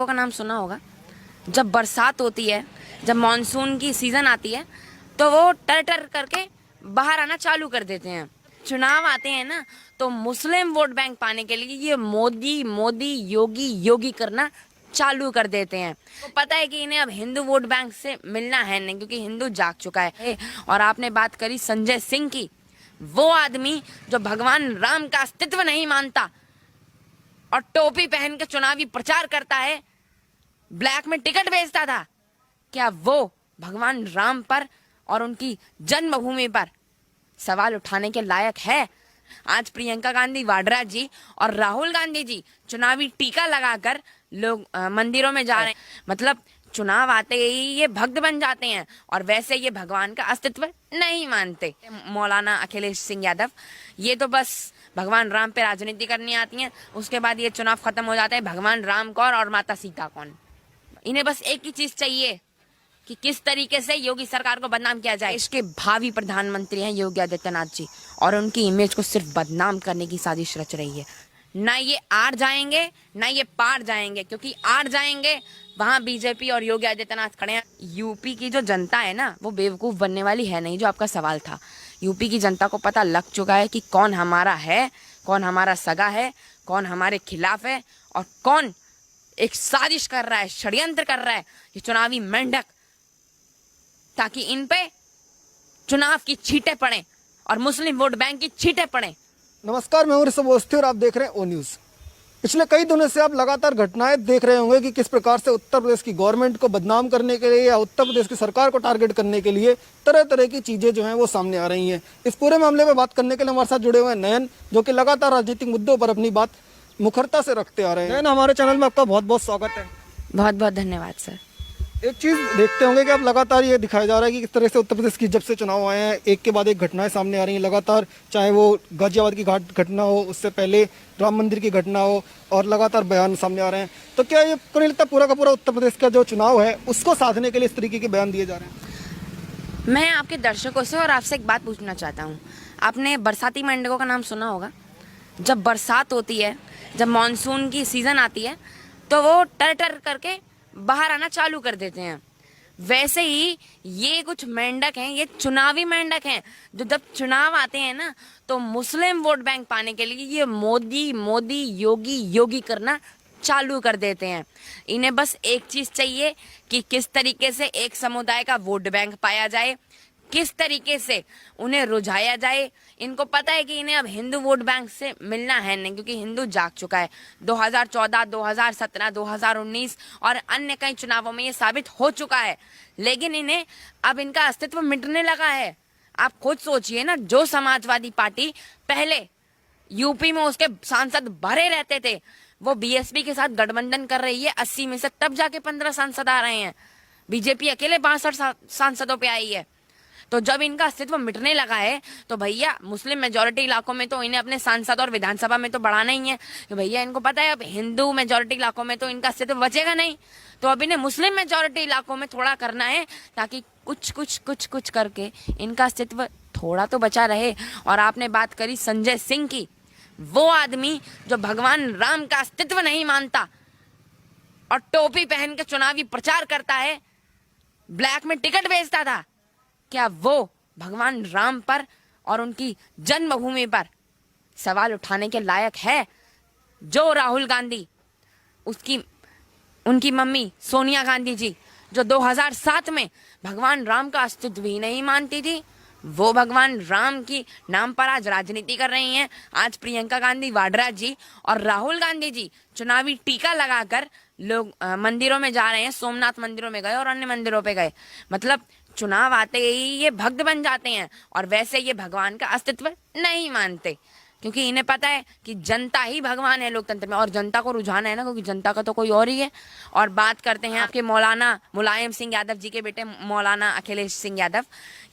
का नाम सुना होगा। जब बरसात होती है, जब मॉनसून की सीजन आती है, तो वो टर टर करके बाहर आना चालू कर देते हैं। चुनाव आते हैं ना, तो मुस्लिम वोट बैंक पाने के लिए ये मोदी मोदी योगी योगी करना चालू कर देते हैं। तो पता है कि इन्हें अब हिंदू वोट बैंक से मिलना है नहीं, क्योंकि हिंदू जाग चुका है। और आपने बात करी संजय सिंह की, वो आदमी जो भगवान राम का अस्तित्व नहीं मानता और टोपी पहन के चुनावी प्रचार करता है, ब्लैक में टिकट बेचता था, क्या वो भगवान राम पर और उनकी जन्मभूमि पर सवाल उठाने के लायक है? आज प्रियंका गांधी वाड्रा जी और राहुल गांधी जी चुनावी टीका लगाकर लोग मंदिरों में जा रहे हैं। मतलब चुनाव आते ही ये भक्त बन जाते हैं, और वैसे ये भगवान का अस्तित्व नहीं मानते। मौलाना अखिलेश सिंह यादव, ये तो बस भगवान राम पे राजनीति करनी आती है, उसके बाद ये चुनाव खत्म हो जाता है। भगवान राम कौन और माता सीता कौन? इन्हें बस एक ही चीज चाहिए कि किस तरीके से योगी सरकार को बदनाम किया जाए। इसके भावी प्रधानमंत्री हैं योगी आदित्यनाथ जी, और उनकी इमेज को सिर्फ बदनाम करने की साजिश रच रही है। ना ये आड़ जाएंगे ना ये पार जाएंगे, क्योंकि आड़ जाएंगे वहां बीजेपी और योगी आदित्यनाथ खड़े हैं। यूपी की जो जनता है ना, वो बेवकूफ बनने वाली है नहीं, जो आपका सवाल था। यूपी की जनता को पता लग चुका है कि कौन हमारा है, कौन हमारा सगा है, कौन हमारे खिलाफ है, और कौन एक साजिश कर रहा है, षड्यंत्र कर रहा है, ये चुनावी मेंढक, ताकि इन पे चुनाव की छींटे पड़े और मुस्लिम वोट बैंक की छींटे पड़े। नमस्कार, मैं हूं ऋषभ अवस्थी और आप देख रहे हैं ओ न्यूज़। पिछले कई दिनों से आप लगातार घटनाएं देख रहे होंगे कि किस प्रकार से उत्तर प्रदेश की गवर्नमेंट को बदनाम करने के लिए या उत्तर प्रदेश की सरकार को टारगेट करने के लिए तरह तरह की चीजें जो हैं वो सामने आ रही हैं। इस पूरे मामले में बात करने के लिए हमारे साथ जुड़े हुए हैं नयन, जो कि लगातार राजनीतिक मुद्दों पर अपनी बात मुखरता से रखते आ रहे हैं। नयन, हमारे चैनल में आपका बहुत बहुत स्वागत है। बहुत बहुत धन्यवाद सर। एक चीज़ देखते होंगे कि आप लगातार ये दिखाया जा रहा है कि किस तरह से उत्तर प्रदेश की जब से चुनाव आए हैं, एक के बाद एक घटनाएं सामने आ रही हैं लगातार, चाहे वो गाजियाबाद की घटना हो, उससे पहले राम मंदिर की घटना हो, और लगातार बयान सामने आ रहे हैं। तो क्या ये को नहीं लगता पूरा का पूरा उत्तर प्रदेश का जो चुनाव है उसको साधने के लिए इस तरीके के बयान दिए जा रहे हैं? मैं आपके दर्शकों से और आपसे एक बात पूछना चाहता हूँ। आपने बरसाती मेंढकों का नाम सुना होगा। जब बरसात होती है, जब मॉनसून की सीजन आती है, तो वो टर टर करके बाहर आना चालू कर देते हैं। वैसे ही ये कुछ मेंढक हैं, ये चुनावी मेंढक हैं, जो जब चुनाव आते हैं ना, तो मुस्लिम वोट बैंक पाने के लिए ये मोदी मोदी योगी योगी करना चालू कर देते हैं। इन्हें बस एक चीज चाहिए कि किस तरीके से एक समुदाय का वोट बैंक पाया जाए, किस तरीके से उन्हें रुझाया जाए। इनको पता है कि इन्हें अब हिंदू वोट बैंक से मिलना है नहीं, क्योंकि हिंदू जाग चुका है। 2014, 2017, 2019 और अन्य कई चुनावों में ये साबित हो चुका है। लेकिन इन्हें अब इनका अस्तित्व मिटने लगा है। आप खुद सोचिए ना, जो समाजवादी पार्टी पहले यूपी में उसके सांसद भरे रहते थे, वो बीएसपी के साथ गठबंधन कर रही है 80 में से, तब जाके 15 सांसद आ रहे हैं। बीजेपी अकेले 62 सांसदों पे आई है। तो जब इनका अस्तित्व मिटने लगा है, तो भैया मुस्लिम मेजोरिटी इलाकों में तो इन्हें अपने सांसद और विधानसभा में तो बढ़ाना ही है। तो भैया इनको पता है अब हिंदू मेजोरिटी इलाकों में तो इनका अस्तित्व बचेगा नहीं, तो अब इन्हें मुस्लिम मेजोरिटी इलाकों में थोड़ा करना है, ताकि कुछ कुछ कुछ कुछ करके इनका अस्तित्व थोड़ा तो बचा रहे। और आपने बात करी संजय सिंह की, वो आदमी जो भगवान राम का अस्तित्व नहीं मानता और टोपी पहन के चुनावी प्रचार करता है, ब्लैक में टिकट बेचता था, क्या वो भगवान राम पर और उनकी जन्मभूमि पर सवाल उठाने के लायक है? जो राहुल गांधी, उनकी मम्मी सोनिया गांधी जी, जो 2007 में भगवान राम का अस्तित्व ही नहीं मानती थी, वो भगवान राम की नाम पर आज राजनीति कर रही हैं। आज प्रियंका गांधी वाड्रा जी और राहुल गांधी जी चुनावी टीका लगाकर लोग मंदिरों में जा रहे हैं। सोमनाथ मंदिरों में गए और अन्य मंदिरों पे गए। मतलब चुनाव आते ही ये भक्त बन जाते हैं, और वैसे ये भगवान का अस्तित्व नहीं मानते, क्योंकि इन्हें पता है कि जनता ही भगवान है लोकतंत्र में, और जनता को रुझाना है ना, क्योंकि जनता का तो कोई और ही है। और बात करते हैं आपके मौलाना मुलायम सिंह यादव जी के बेटे मौलाना अखिलेश सिंह यादव,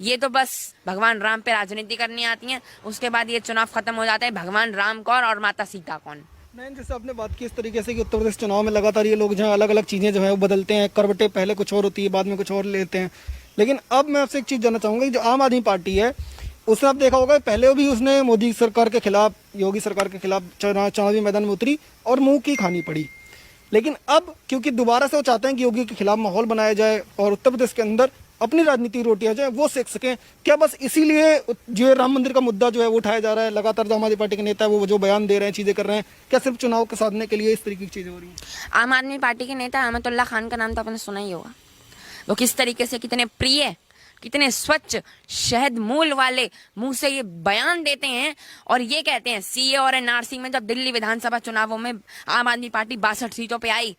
ये तो बस भगवान राम पे राजनीति करनी आती है, उसके बाद ये चुनाव खत्म हो जाता है। भगवान राम कौन और माता सीता कौन? नहीं, जैसे आपने बात की इस तरीके से कि उत्तर प्रदेश चुनाव में लगातार ये लोग जो है अलग अलग चीज़ें जो है वो बदलते हैं, करवटें पहले कुछ और होती है, बाद में कुछ और लेते हैं। लेकिन अब मैं आपसे एक चीज़ जानना चाहूँगा कि जो आम आदमी पार्टी है, उसने आप देखा होगा पहले भी उसने मोदी सरकार के खिलाफ, योगी सरकार के खिलाफ चुनावी मैदान में उतरी और मुंह की खानी पड़ी। लेकिन अब क्योंकि दोबारा से वो चाहते हैं कि योगी के खिलाफ माहौल बनाया जाए और उत्तर प्रदेश के अंदर अपनी राजनीति रोटियां जाए, वो सेक सकें, क्या बस इसीलिए जो राम मंदिर का मुद्दा जो है वो उठाया जा रहा है? लगातार जो आम आदमी पार्टी के नेता है वो जो बयान दे रहे हैं, चीजें कर रहे हैं, क्या सिर्फ चुनाव के साधने के लिए इस तरीके की चीजें हो रही हैं? आम आदमी पार्टी के नेता अहमदुल्ला खान का नाम तो आपने सुना ही होगा। वो किस तरीके से कितने प्रिय, कितने स्वच्छ शहद मूल वाले मुंह से ये बयान देते हैं और ये कहते हैं सीए और एनआरसी में जब दिल्ली विधानसभा चुनावों में आम आदमी पार्टी 62 सीटों पे आई,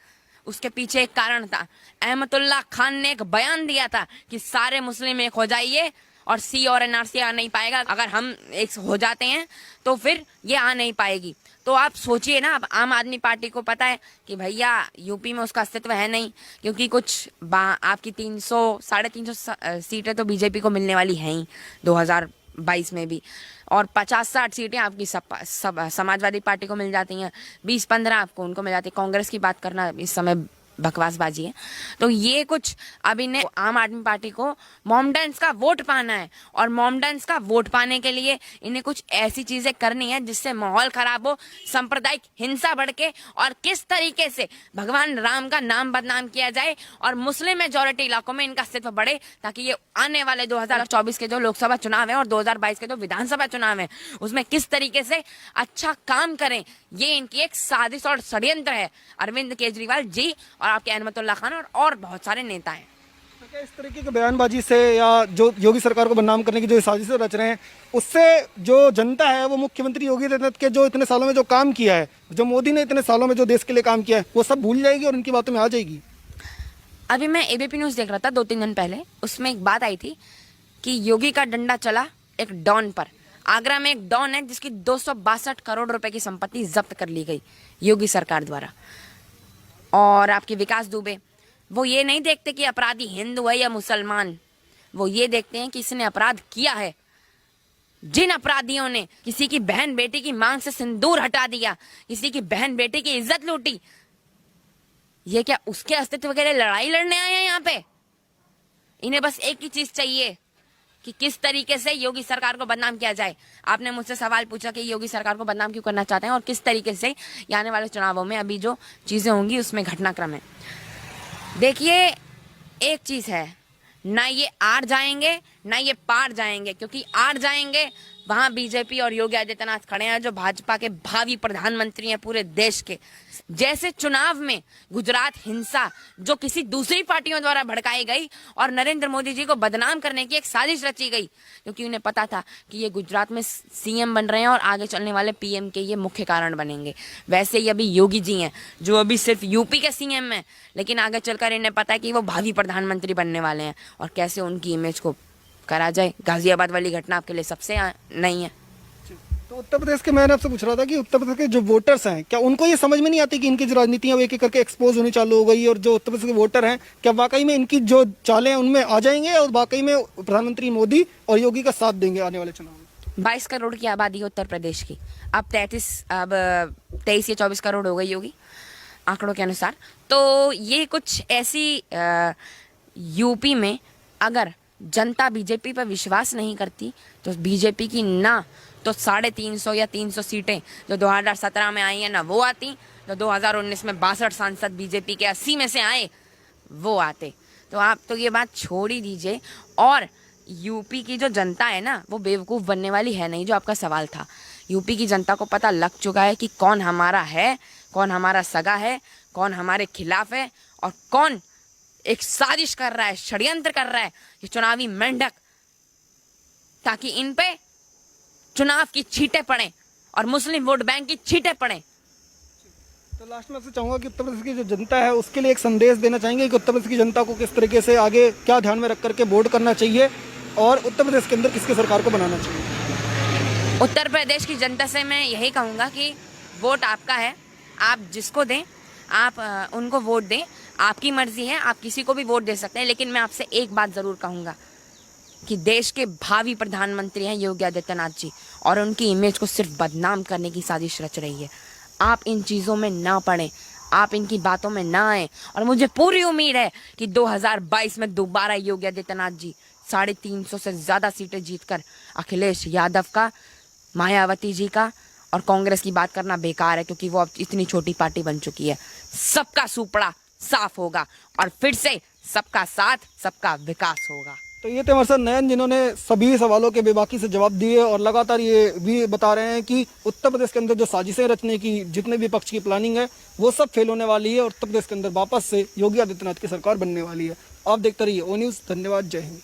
उसके पीछे एक कारण था। अहमदुल्ला खान ने एक बयान दिया था कि सारे मुस्लिम एक हो जाइए और सी और एनआरसी आ नहीं पाएगा, अगर हम एक हो जाते हैं तो फिर ये आ नहीं पाएगी। तो आप सोचिए ना, अब आम आदमी पार्टी को पता है कि भैया यूपी में उसका अस्तित्व है नहीं, क्योंकि कुछ आपकी 300 350 सीटें तो बीजेपी को मिलने वाली हैं ही 2022 में भी, और 50-60 सीटें आपकी समाजवादी पार्टी को मिल जाती हैं, 20-15 आपको उनको मिल जाती है। कांग्रेस की बात करना इस समय बकवासबाजी है। तो ये कुछ अब इन्हें आम आदमी पार्टी को मोमडन्स का वोट पाना है, और मोमडन्स का वोट पाने के लिए इन्हें कुछ ऐसी चीजें करनी है जिससे माहौल खराब हो, सांप्रदायिक हिंसा भड़के, और किस तरीके से भगवान राम का नाम बदनाम किया जाए और मुस्लिम मेजोरिटी इलाकों में इनका अस्तित्व बढ़े, ताकि ये आने वाले 2024 के जो लोकसभा चुनाव है और 2022 के जो विधानसभा चुनाव है उसमें किस तरीके से अच्छा काम करें। ये इनकी एक साजिश और षड्यंत्र है। अरविंद केजरीवाल जी और आपके अहमदुल्ला खान और बहुत सारे नेता हैं। तो क्या इस तरीके की बयानबाजी से या जो योगी सरकार को बदनाम करने की जो साजिशें रच रहे हैं, उससे जो जनता है वो मुख्यमंत्री योगी आदित्यनाथ के जो इतने सालों में जो काम किया है, जो मोदी ने इतने सालों में जो देश के लिए काम किया है, वो सब भूल जाएगी और उनकी बातों में आ जाएगी? अभी मैं एबीपी न्यूज देख रहा था 2-3 दिन पहले, उसमें एक बात आई थी कि योगी का डंडा चला एक डॉन पर। आगरा में एक डॉन है जिसकी 262 करोड़ रुपए की संपत्ति जब्त कर ली गई योगी सरकार द्वारा। और आपके विकास दुबे, वो ये नहीं देखते कि अपराधी हिंदू है या मुसलमान, वो ये देखते हैं कि इसने अपराध किया है। जिन अपराधियों ने किसी की बहन बेटी की मांग से सिंदूर हटा दिया, किसी की बहन बेटी की इज्जत लूटी, ये क्या उसके अस्तित्व के लिए लड़ाई लड़ने आए हैं यहाँ पे? इन्हें बस एक ही चीज चाहिए कि किस तरीके से योगी सरकार को बदनाम किया जाए। आपने मुझसे सवाल पूछा कि योगी सरकार को बदनाम क्यों करना चाहते हैं और किस तरीके से आने वाले चुनावों में अभी जो चीजें होंगी उसमें घटनाक्रम है। देखिए, एक चीज है, ना ये आड़ जाएंगे ना ये पार जाएंगे, क्योंकि आड़ जाएंगे वहां बीजेपी और योगी आदित्यनाथ खड़े हैं जो भाजपा के भावी प्रधानमंत्री हैं पूरे देश के। जैसे चुनाव में गुजरात हिंसा जो किसी दूसरी पार्टियों द्वारा भड़काई गई और नरेंद्र मोदी जी को बदनाम करने की एक साजिश रची गई, क्योंकि उन्हें पता था कि ये गुजरात में सीएम बन रहे हैं और आगे चलने वाले पीएम के ये मुख्य कारण बनेंगे। वैसे ही अभी योगी जी हैं जो अभी सिर्फ यूपी के सीएम हैं, लेकिन आगे चलकर इन्हें पता है कि वो भावी प्रधानमंत्री बनने वाले हैं और कैसे उनकी इमेज को करा जाए। गाजियाबाद वाली घटना आपके लिए सबसे नहीं है। तो उत्तर प्रदेश के, मैंने आपसे पूछ रहा था कि उत्तर प्रदेश के जो वोटर्स हैं, क्या उनको ये समझ में नहीं आती कि इनकी जो राजनीतियां एक एक करके एक्सपोज होनी चालू हो गई, और जो उत्तर प्रदेश के वोटर हैं क्या वाकई में इनकी जो चालें हैं उनमें आ जाएंगे और वाकई में प्रधानमंत्री मोदी और योगी का साथ देंगे आने वाले चुनाव में? 22 करोड़ की आबादी है उत्तर प्रदेश की, अब 23 या 24 करोड़ हो गई होगी आंकड़ों के अनुसार। तो ये कुछ ऐसी यूपी में अगर जनता बीजेपी पर विश्वास नहीं करती तो बीजेपी की ना तो 350 या 300 सीटें जो 2017 में आई हैं ना वो आती, तो 2019 में 62 सांसद बीजेपी के 80 में से आए वो आते। तो आप तो ये बात छोड़ ही दीजिए। और यूपी की जो जनता है ना वो बेवकूफ़ बनने वाली है नहीं, जो आपका सवाल था। यूपी की जनता को पता लग चुका है कि कौन हमारा है, कौन हमारा सगा है, कौन हमारे खिलाफ है और कौन एक साजिश कर रहा है, षड्यंत्र कर रहा है, ये चुनावी मेंढक, ताकि इन पे चुनाव की छींटे पड़े और मुस्लिम वोट बैंक की छींटे पड़े। तो लास्ट में आपसे चाहूंगा कि उत्तर प्रदेश की जो जनता है उसके लिए एक संदेश देना चाहेंगे कि उत्तर प्रदेश की जनता को किस तरीके से आगे क्या ध्यान में रख करके वोट करना चाहिए और उत्तर प्रदेश के अंदर किसकी सरकार को बनाना चाहिए? उत्तर प्रदेश की जनता से मैं यही कहूँगा कि वोट आपका है, आप जिसको दें आप उनको वोट दें, आपकी मर्जी है, आप किसी को भी वोट दे सकते हैं। लेकिन मैं आपसे एक बात ज़रूर कहूँगा कि देश के भावी प्रधानमंत्री हैं योगी आदित्यनाथ जी और उनकी इमेज को सिर्फ बदनाम करने की साजिश रच रही है। आप इन चीज़ों में ना पड़ें, आप इनकी बातों में ना आए और मुझे पूरी उम्मीद है कि 2022 में दोबारा योगी आदित्यनाथ जी 350 से ज़्यादा सीटें जीतकर अखिलेश यादव का, मायावती जी का और कांग्रेस की बात करना बेकार है, क्योंकि वो अब इतनी छोटी पार्टी बन चुकी है। सबका सुपड़ा साफ होगा और फिर से सबका साथ, सबका विकास होगा। तो ये थे हमारे साथ नयन, जिन्होंने सभी सवालों के बेबाकी से जवाब दिए और लगातार ये भी बता रहे हैं कि उत्तर प्रदेश के अंदर जो साजिशें रचने की जितने भी पक्ष की प्लानिंग है वो सब फेल होने वाली है और उत्तर प्रदेश के अंदर वापस से योगी आदित्यनाथ की सरकार बनने वाली है। आप देखते रहिए ओ न्यूज़। धन्यवाद। जय हिंद।